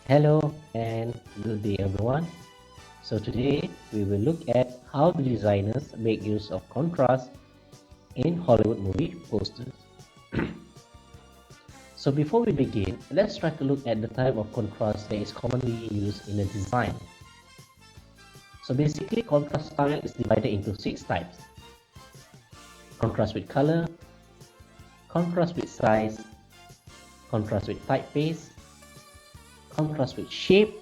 Hello and good day everyone. So today we will look at how the designers make use of contrast in Hollywood movie posters. So before we begin, let's try to look at the type of contrast that is commonly used in a design. So basically contrast style is divided into 6 types. Contrast with color, contrast with size, contrast with typeface, contrast with shape,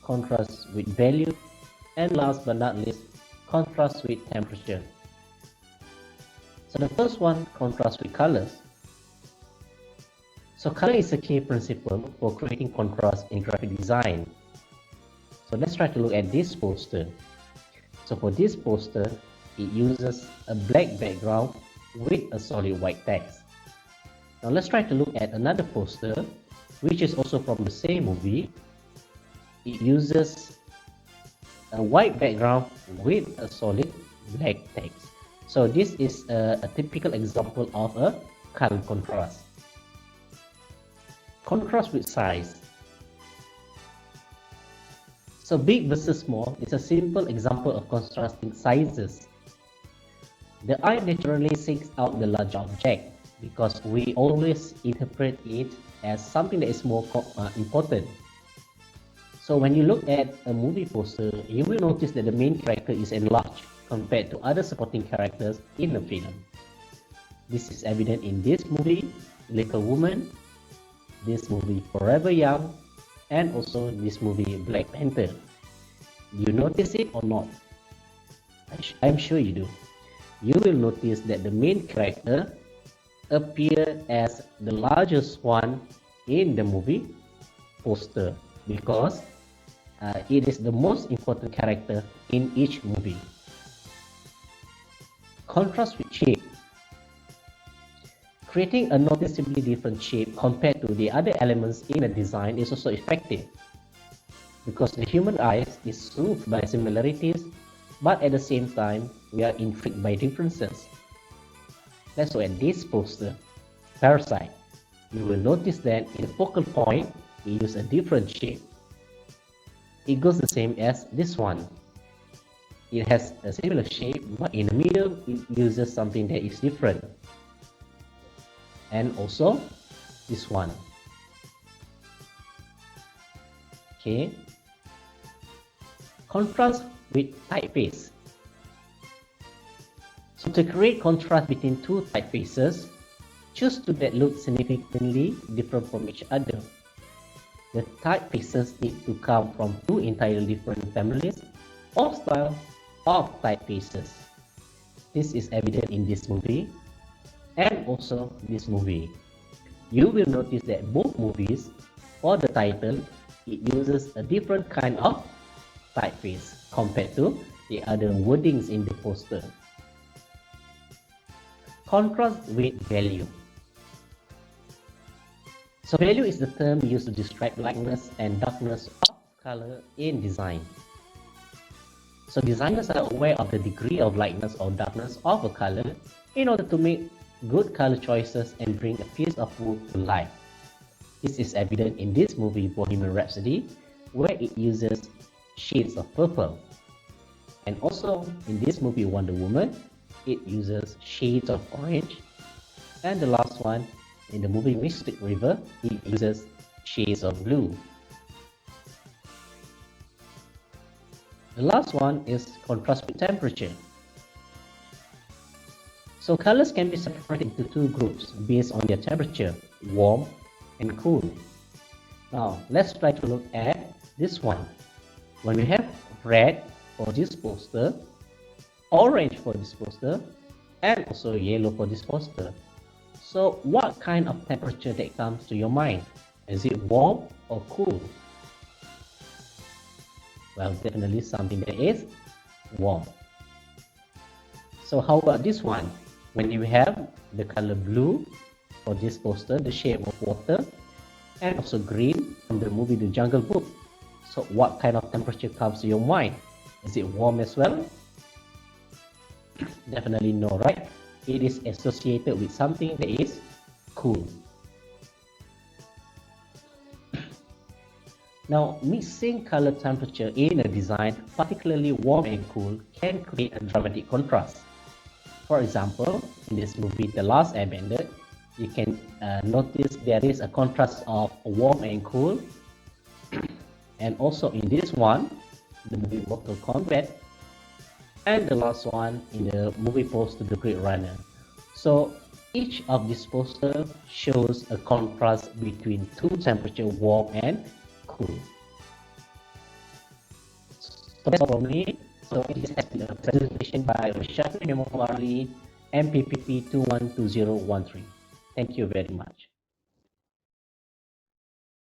contrast with value, and last but not least, contrast with temperature. So the first one, contrast with colors. So color is a key principle for creating contrast in graphic design. So let's try to look at this poster. So for this poster, it uses a black background with a solid white text. Now let's try to look at another poster, which is also from the same movie. It uses a white background with a solid black text. So this is a typical example of a color contrast. Contrast with size. So big versus small is a simple example of contrasting sizes. The eye naturally seeks out the large object because we always interpret it as something that is more important. So when you look at a movie poster, you will notice that the main character is enlarged compared to other supporting characters in the film. This is evident in this movie, Little Woman, this movie Forever Young, and also this movie Black Panther. Do you notice it or not? I'm sure you do. You will notice that the main character appears as the largest one in the movie poster because it is the most important character in each movie. Contrast with shape. Creating a noticeably different shape compared to the other elements in a design is also effective because the human eye is soothed by similarities, but at the same time, we are intrigued by differences. Let's look at this poster, Parasite. You will notice that in the focal point, we use a different shape. It goes the same as this one. It has a similar shape, but in the middle, it uses something that is different. And also this one. Okay. Contrast with typeface. So to create contrast between two typefaces, choose two that look significantly different from each other. The typefaces need to come from two entirely different families or styles of typefaces. This is evident in this movie and also this movie. You will notice that both movies, for the title, it uses a different kind of typeface compared to the other wordings in the poster. Contrast with value. So value is the term used to describe lightness and darkness of color in design. So designers are aware of the degree of lightness or darkness of a color in order to make good color choices and bring a piece of wood to life. This is evident in this movie Bohemian Rhapsody, where it uses shades of purple. And also in this movie Wonder Woman, it uses shades of orange. And the last one, in the movie Mystic River, it uses shades of blue. The last one is contrast with temperature. So colors can be separated into two groups based on their temperature, warm and cool. Now let's try to look at this one. When we have red for this poster, orange for this poster, and also yellow for this poster. So what kind of temperature that comes to your mind? Is it warm or cool? Well, definitely something that is warm. So how about this one? When you have the color blue for this poster, the shape of water, and also green from the movie The Jungle Book. So what kind of temperature comes to your mind? Is it warm as well? Definitely no, right? It is associated with something that is cool. Now, mixing color temperature in a design, particularly warm and cool, can create a dramatic contrast. For example, in this movie, The Last Airbender, you can notice there is a contrast of warm and cool. And also in this one, the movie Mortal Kombat, and the last one in the movie poster, The Great Runner. So each of these posters shows a contrast between two temperature, warm and cool. So that's all from me. So this has been a presentation by Shafi Memorali, MPPP 212013. Thank you very much.